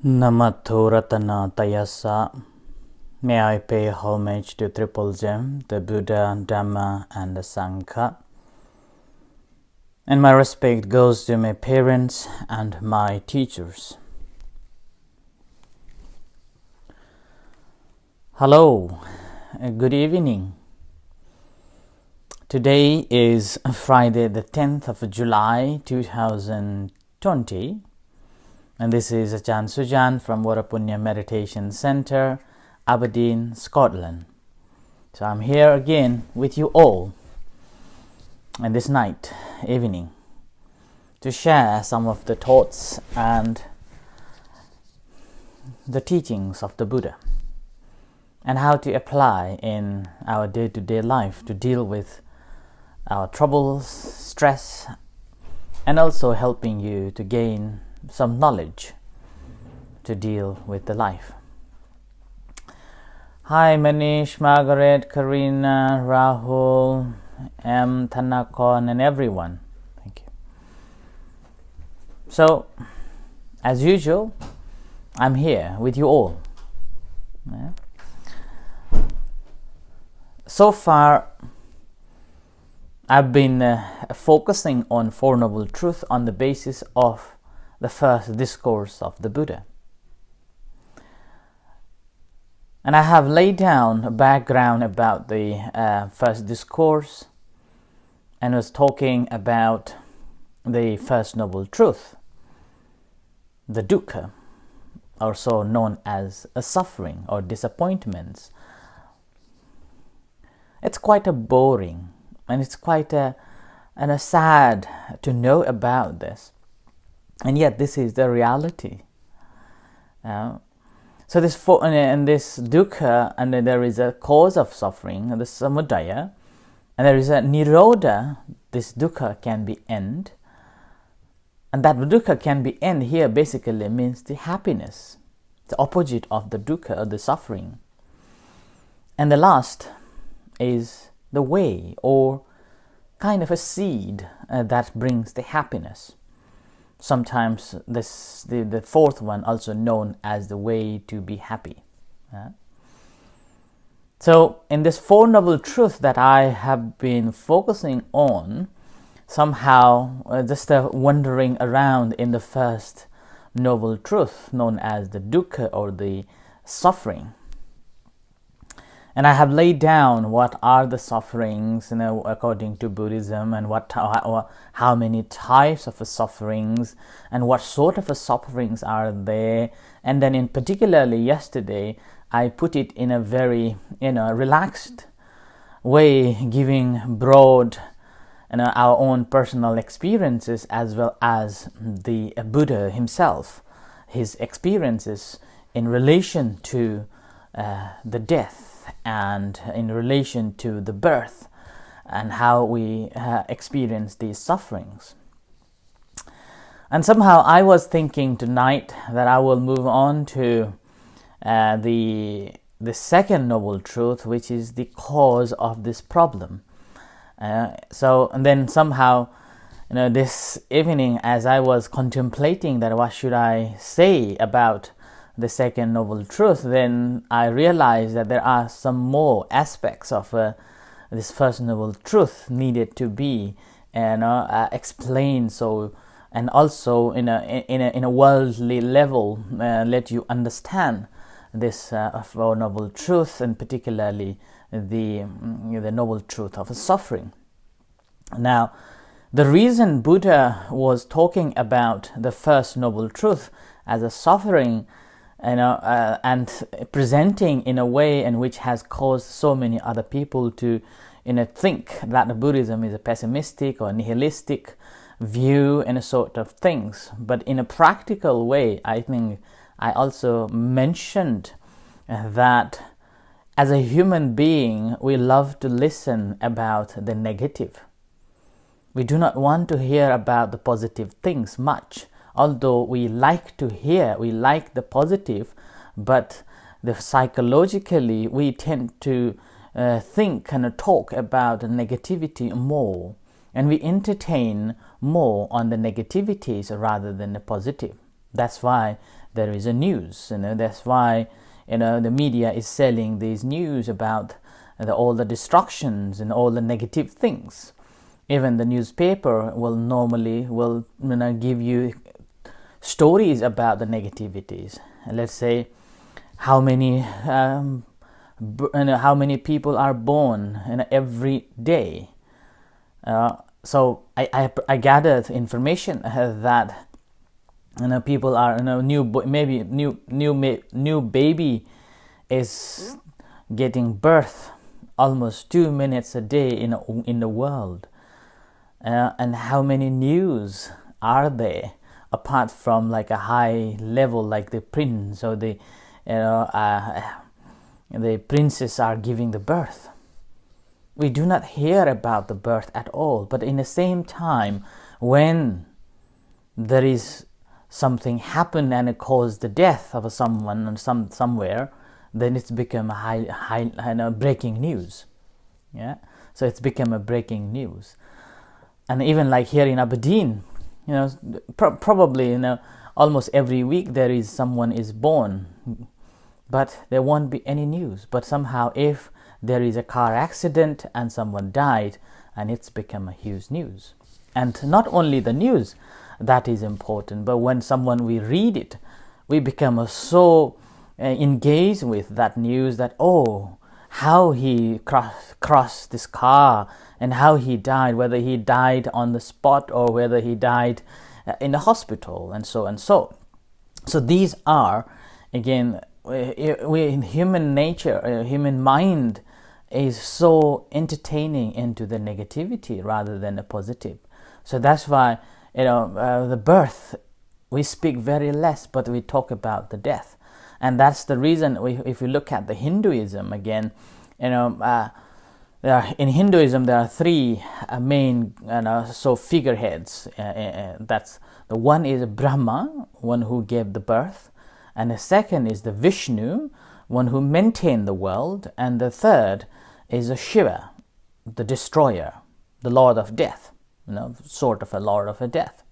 Namato Ratana Tayasa. May I pay homage to Triple Gem, the Buddha, Dhamma, and the Sangha. And my respect goes to my parents and my teachers. Hello, good evening. Today is Friday the 10th of July 2020. And this is Ajahn Sujan from Varapunya Meditation Center, Aberdeen, Scotland. So I'm here again with you all in this evening, to share some of the thoughts and the teachings of the Buddha and how to apply in our day-to-day life to deal with our troubles, stress, and also helping you to gain some knowledge to deal with the life. Hi Manish, Margaret, Karina, Rahul, M, Tanakon, and everyone. Thank you. So, as usual, I'm here with you all. Yeah. So far, I've been focusing on Four Noble Truths on the basis of the first discourse of the Buddha. And I have laid down a background about the first discourse and was talking about the first noble truth, the dukkha, also known as a suffering or disappointments. It's quite a boring and it's quite a sad to know about this. And yet this is the reality. So this dukkha, and then there is a cause of suffering, the samudaya, and there is a nirodha. This dukkha can be end, and that dukkha can be end here basically means the happiness, the opposite of the dukkha or the suffering. And the last is the way, or kind of a seed that brings the happiness. Sometimes the fourth one also known as the way to be happy. So in this Four Noble Truths that I have been focusing on, somehow just wandering around in the first Noble Truth known as the dukkha or the suffering. And I have laid down what are the sufferings, according to Buddhism, and how many types of sufferings, and what sort of sufferings are there. And then, in particularly yesterday, I put it in a very, relaxed way, giving broad, our own personal experiences as well as the Buddha himself, his experiences in relation to the death, and in relation to the birth, and how we experience these sufferings. And somehow I was thinking tonight that I will move on to the second noble truth, which is the cause of this problem. And then somehow, this evening, as I was contemplating that what should I say about the second noble truth, then I realized that there are some more aspects of this first noble truth needed to be explained. So, and also in a worldly level, let you understand this Four Noble Truth, and particularly the noble truth of suffering. Now, the reason Buddha was talking about the first noble truth as a suffering, and presenting in a way in which has caused so many other people to, think that Buddhism is a pessimistic or nihilistic view and a sort of things. But in a practical way, I think I also mentioned that as a human being, we love to listen about the negative. We do not want to hear about the positive things much. Although we like the positive, but psychologically we tend to think and talk about the negativity more, and we entertain more on the negativities rather than the positive. That's why there is a news. That's why the media is selling these news about all the destructions and all the negative things. Even the newspaper will normally give you stories about the negativities. Let's say how many people are born every day. So I gathered information that people are new baby is getting birth almost 2 minutes a day in the world. And how many news are there apart from like a high level, like the prince or the princess are giving the birth? We do not hear about the birth at all. But in the same time, when there is something happen and it caused the death of someone and somewhere, then it's become a high breaking news. Yeah, so it's become a breaking news. And even like here in Aberdeen, probably almost every week there is someone is born, but there won't be any news. But somehow if there is a car accident and someone died, and it's become a huge news. And not only the news that is important, but when we read it, we become so engaged with that news that, how he crossed this car and how he died, whether he died on the spot or whether he died in the hospital, and so and so. So these are, again, we in human nature, human mind is so entertaining into the negativity rather than the positive. So that's why the birth, we speak very less, but we talk about the death. And that's the reason if we look at the Hinduism again, in Hinduism there are three main figureheads. That's the one is Brahma, one who gave the birth, and the second is the Vishnu, one who maintained the world, and the third is a Shiva, the destroyer, the Lord of Death, sort of a Lord of Death.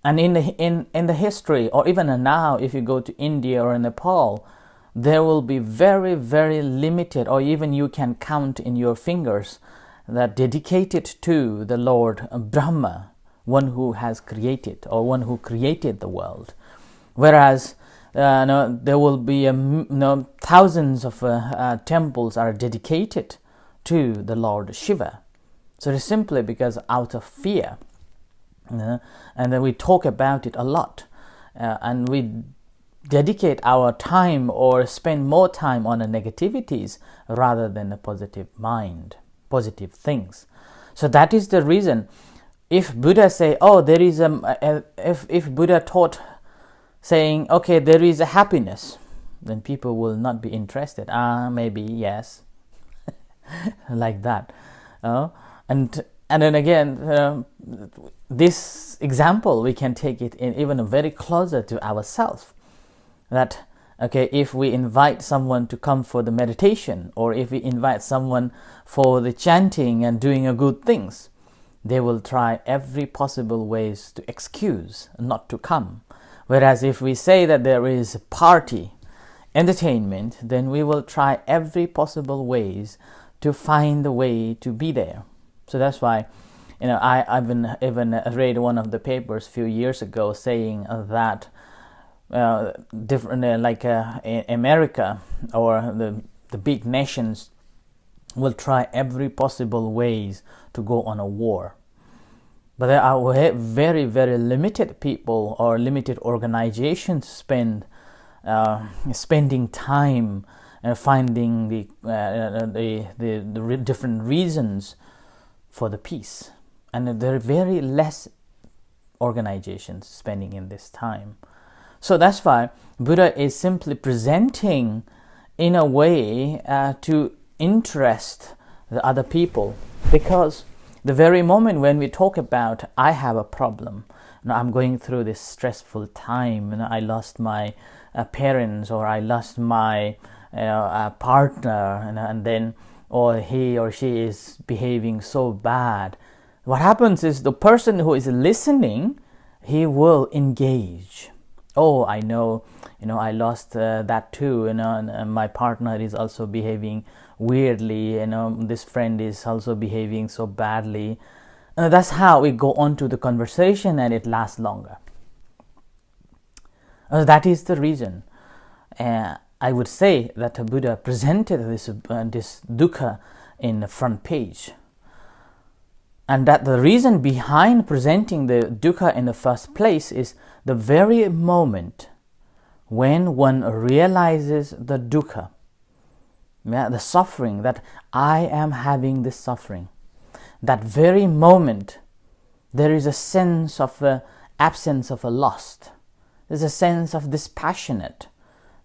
And in the history, or even now, if you go to India or Nepal, there will be very, very limited, or even you can count in your fingers, that dedicated to the Lord Brahma, one who has created, or one who created the world. Whereas there will be thousands of temples are dedicated to the Lord Shiva. So it's simply because out of fear. And then we talk about it a lot, and we dedicate our time or spend more time on the negativities rather than the positive positive things. So that is the reason. If Buddha say, there is if Buddha taught saying, okay, there is a happiness, then people will not be interested. Maybe yes, like that. And then again, this example we can take it in even very closer to ourselves. That okay, if we invite someone to come for the meditation, or if we invite someone for the chanting and doing a good things, they will try every possible ways to excuse not to come. Whereas if we say that there is party, entertainment, then we will try every possible ways to find the way to be there. So that's why, I've even read one of the papers a few years ago saying that different, in America or the big nations will try every possible ways to go on a war. But there are very, very limited people or limited organizations spending time finding the different reasons for the peace. And there are very less organizations spending in this time. So that's why Buddha is simply presenting in a way to interest the other people, because the very moment when we talk about I have a problem, I'm going through this stressful time, I lost my parents, or I lost my partner, and then or he or she is behaving so bad, what happens is the person who is listening, he will engage Oh, I know, I lost that too, and my partner is also behaving weirdly, this friend is also behaving so badly. That's how we go on to the conversation, and it lasts longer. That is the reason. I would say that Buddha presented this dukkha in the front page, and that the reason behind presenting the dukkha in the first place is the very moment when one realizes the dukkha, the suffering, that I am having this suffering. That very moment, there is a sense of absence of a lust. There's a sense of dispassionate.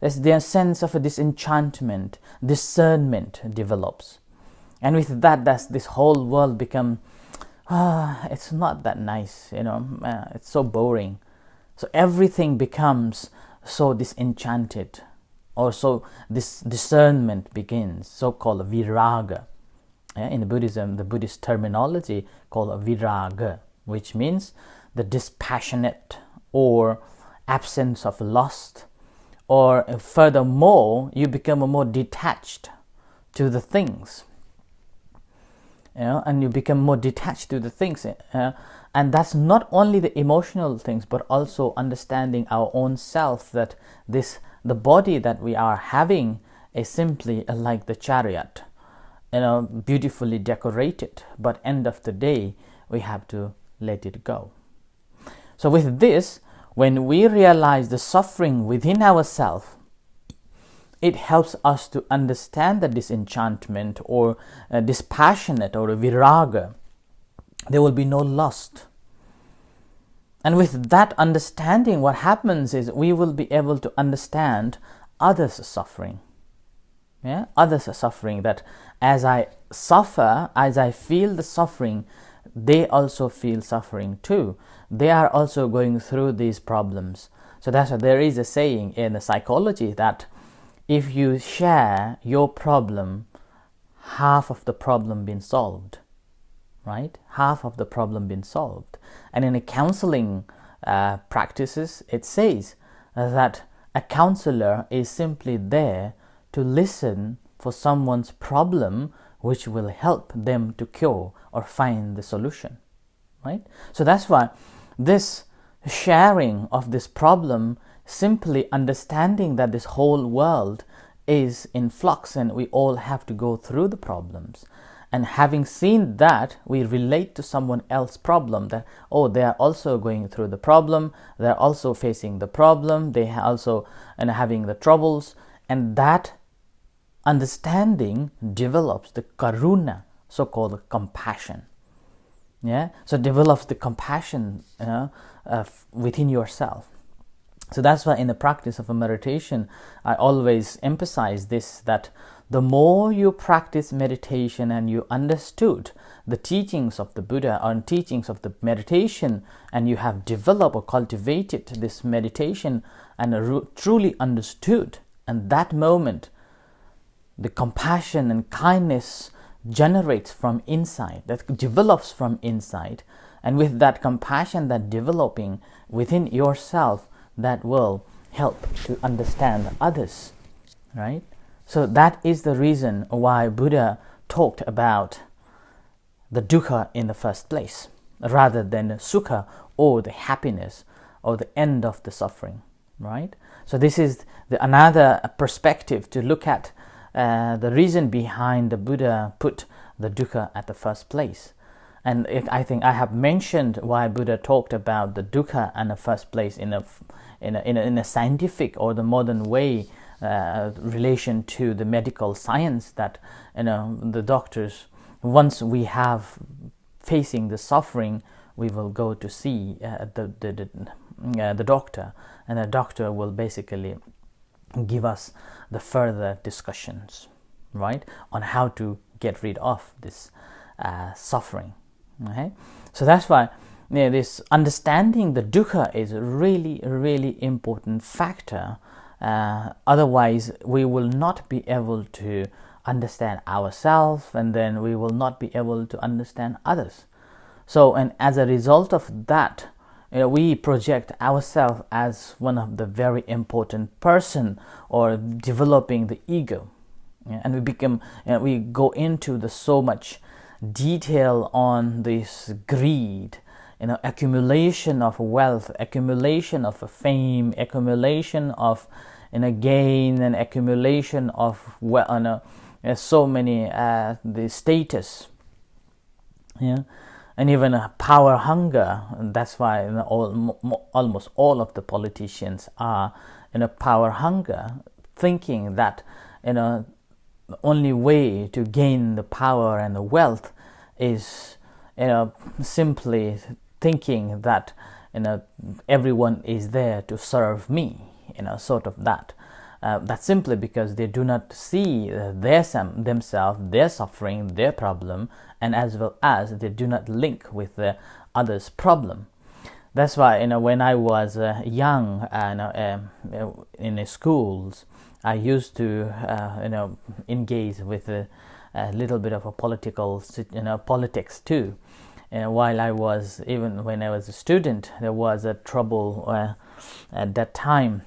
There's the sense of a disenchantment, discernment develops. And with that, this whole world become, it's not that nice, it's so boring. So everything becomes so disenchanted, or so this discernment begins, so-called viraga. In Buddhism, the Buddhist terminology called viraga, which means the dispassionate or absence of lust, or furthermore, you become more detached to the things. And you become more detached to the things. And that's not only the emotional things, but also understanding our own self, that the body that we are having is simply like the chariot, beautifully decorated, but end of the day, we have to let it go. So with this, when we realize the suffering within ourselves, it helps us to understand the disenchantment or dispassionate or viraga. There will be no lust. And with that understanding, what happens is we will be able to understand others' suffering. Others are suffering, that as I suffer, as I feel the suffering, they also feel suffering too. They are also going through these problems. So that's why there is a saying in the psychology that if you share your problem, half of the problem been solved, right? Half of the problem been solved. And in a counseling practices, it says that a counselor is simply there to listen for someone's problem, which will help them to cure or find the solution, right? So that's why this sharing of this problem, simply understanding that this whole world is in flux and we all have to go through the problems. And having seen that, we relate to someone else's problem, that, they are also going through the problem, they're also facing the problem, they are also having the troubles, and that understanding develops the karuna, so-called compassion. So develops the compassion within yourself. So that's why in the practice of a meditation, I always emphasize this, that the more you practice meditation and you understood the teachings of the Buddha or teachings of the meditation, and you have developed or cultivated this meditation and truly understood, and that moment, the compassion and kindness generates from inside, that develops from inside. And with that compassion that developing within yourself, that will help to understand others, right? So that is the reason why Buddha talked about the dukkha in the first place, rather than sukha, or the happiness, or the end of the suffering, right? So this is another perspective to look at the reason behind the Buddha put the dukkha at the first place. And I think I have mentioned why Buddha talked about the dukkha in the first place in a scientific or the modern way, relation to the medical science, that the doctors, once we have facing the suffering, we will go to see the doctor, and the doctor will basically give us the further discussions, right, on how to get rid of this suffering. Okay, so that's why this understanding the dukkha is a really, really important factor. Otherwise, we will not be able to understand ourselves, and then we will not be able to understand others. So, and as a result of that, we project ourselves as one of the very important person, or developing the ego. And we go into the so much detail on this greed, accumulation of wealth, accumulation of fame, accumulation of gain, and accumulation of so many the status, and even a power hunger. And that's why almost all of the politicians are in a power hunger, thinking that the only way to gain the power and the wealth is simply thinking that everyone is there to serve me, sort of that. That's simply because they do not see themselves, their suffering, their problem, and as well as they do not link with the other's problem. That's why when I was young in the schools, I used to engage with a little bit of a politics too. While I was, even when I was a student, there was a trouble at that time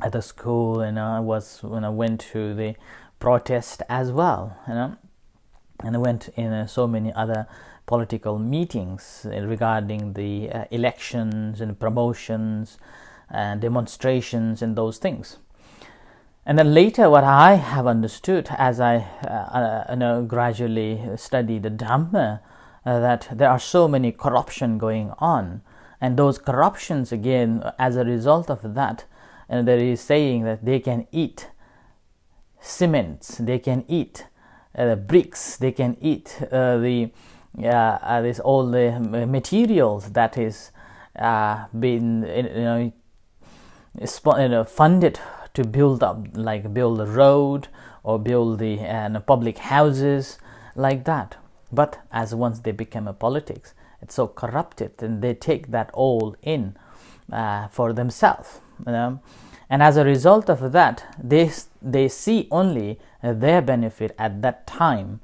at the school, and I went to the protest as well, and I went in so many other political meetings regarding the elections and promotions and demonstrations and those things. And then later, what I have understood as I gradually studied the Dhamma, that there are so many corruption going on, and those corruptions, again, as a result of that, and there is saying that they can eat cements, they can eat bricks, they can eat all the materials that is been funded to build up, like build a road or build the public houses, like that. But as once they become a politics, it's so corrupted, and they take that all in for themselves. And as a result of that, they see only their benefit at that time.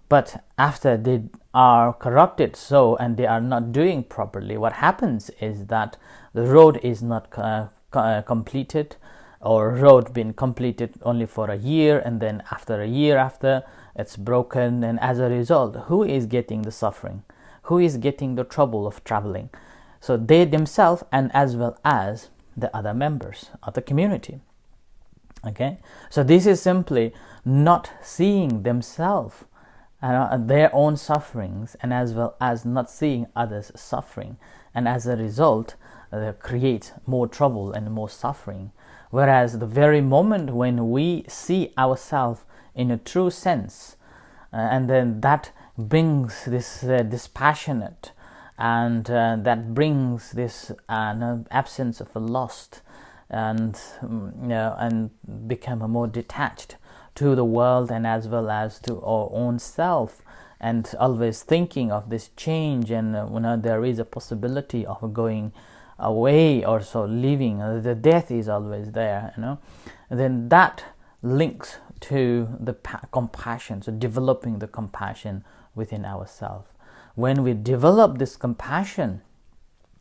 But after they are corrupted and they are not doing properly, what happens is that the road is not completed, or road been completed only for a year, and then after a year after, it's broken. And as a result, who is getting the suffering? Who is getting the trouble of traveling? So they themselves, and as well as the other members of the community. Okay, so this is simply not seeing themselves, their own sufferings, and as well as not seeing others suffering, and as a result create more trouble and more suffering. Whereas the very moment when we see ourselves in a true sense, and then that brings this dispassionate, and that brings this absence of a lost, and become more detached to the world, and as well as to our own self, and always thinking of this change, and there is a possibility of going away or so, leaving, the death is always there, then that links to the compassion, so developing the compassion within ourselves. When we develop this compassion,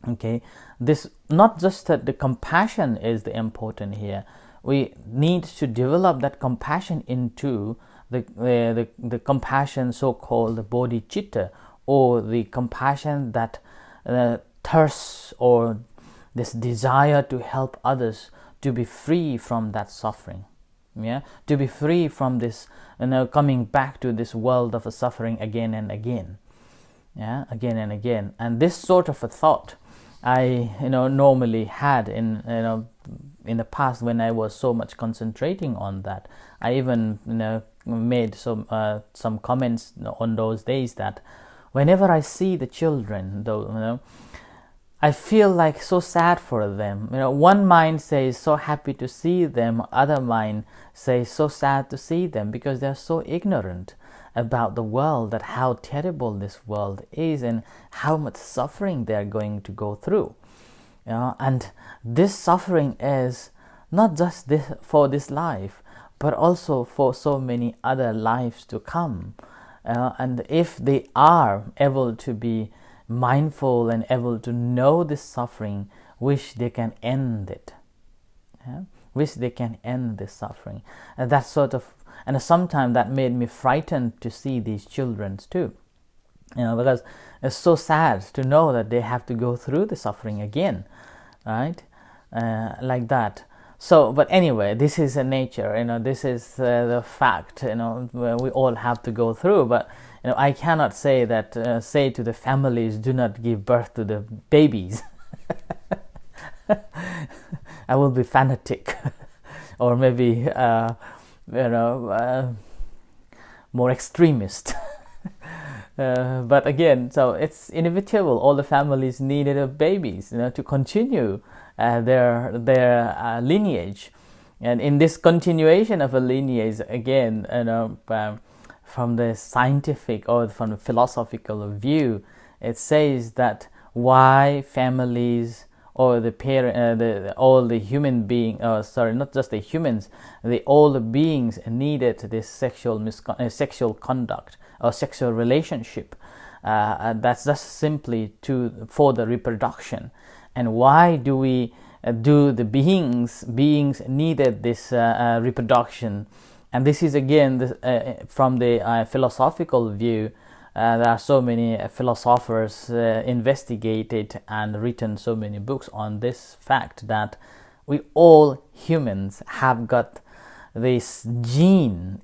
okay, this not just that the compassion is the important here, we need to develop that compassion into the compassion, so-called the bodhicitta, or the compassion that thirsts, or this desire to help others to be free from that suffering, to be free from this, coming back to this world of suffering again and again, again and again. And this sort of a thought I normally had in the past, when I was so much concentrating on that. I even made some comments on those days that whenever I see the children, though, I feel like so sad for them. One mind says so happy to see them, other mind says so sad to see them, because they're so ignorant about the world, that how terrible this world is and how much suffering they're going to go through. And this suffering is not just for this life, but also for so many other lives to come. And if they are able to be mindful and able to know this suffering, wish they can end it. Yeah? Wish they can end this suffering. And that sort of, and sometimes that made me frightened to see these children too. Because it's so sad to know that they have to go through the suffering again, right? Like that. So, but anyway, this is a nature, this is the fact, we all have to go through. But, I cannot say that, say to the families, do not give birth to the babies. I will be fanatic, or maybe, more extremist. But again, so it's inevitable. All the families needed babies, to continue their lineage, and in this continuation of a lineage, again, from the scientific or from the philosophical view, it says that why families or the parent, all the human beings, not just the humans, all the beings needed this sexual conduct or sexual relationship. That's just simply for the reproduction. And why do the beings needed this reproduction? And this is again from the philosophical view. There are so many philosophers investigated and written so many books on this fact that we all humans have got this gene,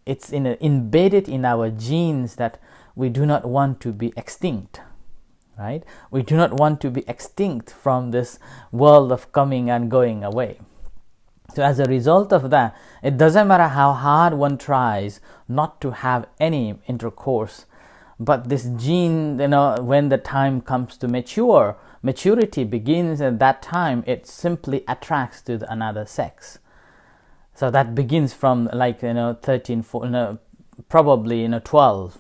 it's embedded in our genes that we do not want to be extinct, right? We do not want to be extinct from this world of coming and going away. So as a result of that, it doesn't matter how hard one tries not to have any intercourse, but this gene, when the time comes to maturity begins. At that time, it simply attracts to another sex. So that begins from 13, 14, probably 12,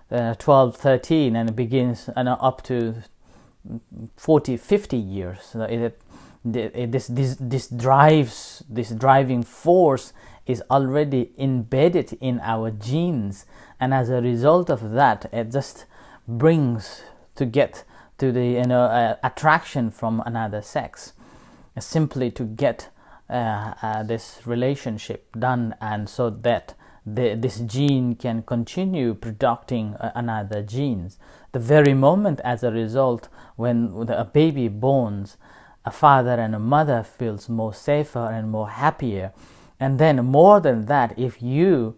13, and it begins up to 40, 50 years. So this driving force is already embedded in our genes, and as a result of that, it just brings to get to the attraction from another sex, simply to get this relationship done, and so that this gene can continue producing another genes. The very moment, as a result, when a baby borns, a father and a mother feels more safer and more happier. And then more than that, if you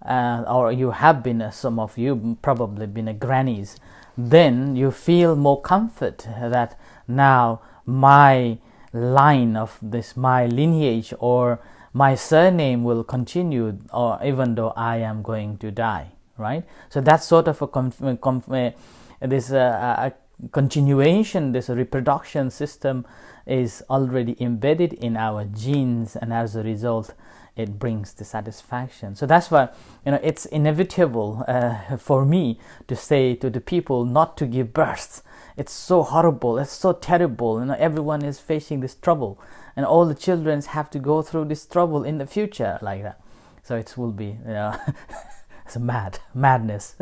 or you have been, some of you probably been a grannies, then you feel more comfort that now my line of this, my lineage or my surname will continue, or even though I am going to die, right? So that's sort of a continuation, this reproduction system is already embedded in our genes, and as a result, it brings the satisfaction. So that's why it's inevitable for me to say to the people not to give birth. It's so horrible, it's so terrible, everyone is facing this trouble, and all the children have to go through this trouble in the future, like that. So it will be it's a madness.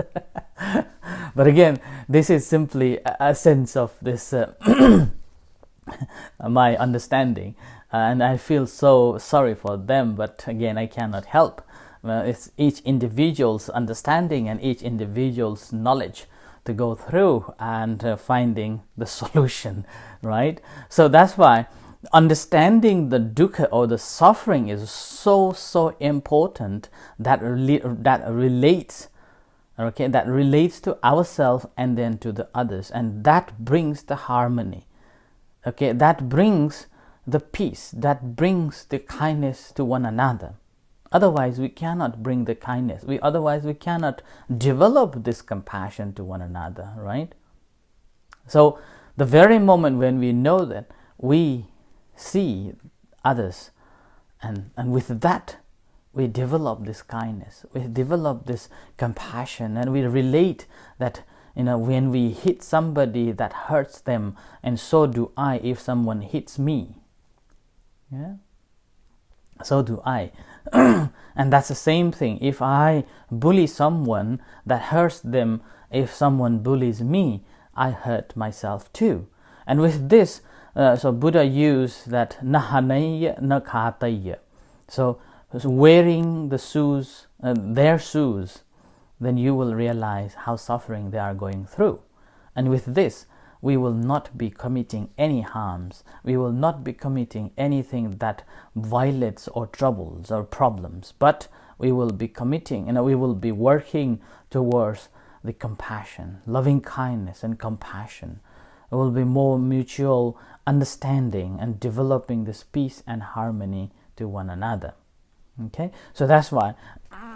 But again, this is simply a sense of this my understanding, and I feel so sorry for them, but again, I cannot help. It's each individual's understanding and each individual's knowledge to go through and finding the solution, right? So that's why understanding the dukkha or the suffering is so important, that relates to ourselves and then to the others, and that brings the harmony. That brings the peace, that brings the kindness to one another. Otherwise, we cannot bring the kindness. Otherwise, we cannot develop this compassion to one another, right? So, the very moment when we know that, we see others, and with that, we develop this kindness, we develop this compassion, and we relate that, when we hit somebody, that hurts them, and so do I if someone hits me. Yeah? So do I. And that's the same thing. If I bully someone, that hurts them if someone bullies me. I hurt myself too. And with this, so Buddha used that nahanaya nakhataya. So wearing the shoes, their shoes, then you will realize how suffering they are going through. And with this, we will not be committing any harms. We will not be committing anything that violates or troubles or problems. But we will be committing, we will be working towards the compassion, loving kindness and compassion. There will be more mutual understanding and developing this peace and harmony to one another. Okay, so that's why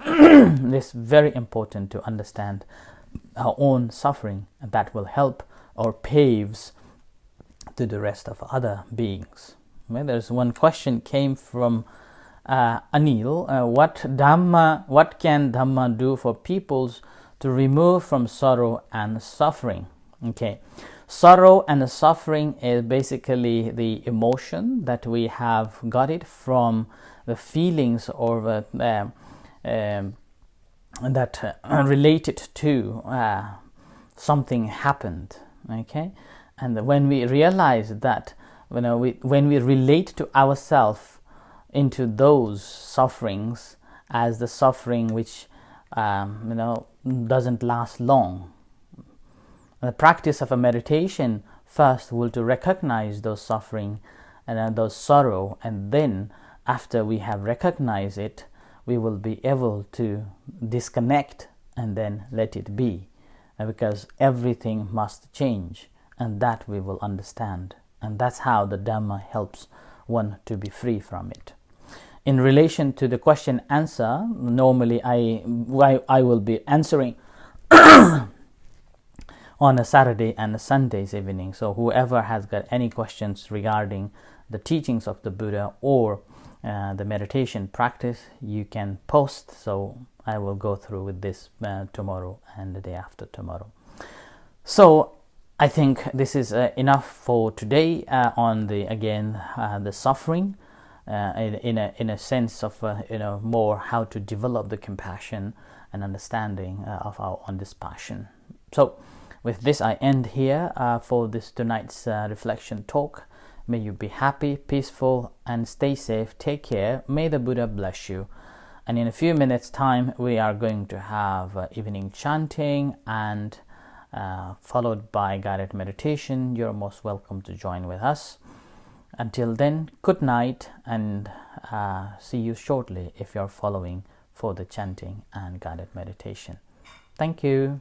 it's very important to understand our own suffering, and that will help or paves to the rest of other beings. Okay, there's one question came from Anil. What can Dhamma do for peoples to remove from sorrow and suffering? Okay, sorrow and suffering is basically the emotion that we have got it from the feelings or that related to something happened. Okay, and when we realize that, when we relate to ourselves into those sufferings as the suffering which doesn't last long, the practice of a meditation first will to recognize those suffering and those sorrow, and then after we have recognized it, we will be able to disconnect and then let it be, because everything must change, and that we will understand, and that's how the Dhamma helps one to be free from it. In relation to the question answer, normally I will be answering on a Saturday and a Sunday's evening. So whoever has got any questions regarding the teachings of the Buddha or the meditation practice, you can post. So I will go through with this tomorrow and the day after tomorrow. So I think this is enough for today on the suffering in a sense of more how to develop the compassion and understanding of our own dispassion. So with this, I end here for this tonight's reflection talk. May you be happy, peaceful, and stay safe. Take care. May the Buddha bless you. And in a few minutes' time, we are going to have evening chanting and followed by guided meditation. You're most welcome to join with us. Until then, good night, and see you shortly if you're following for the chanting and guided meditation. Thank you.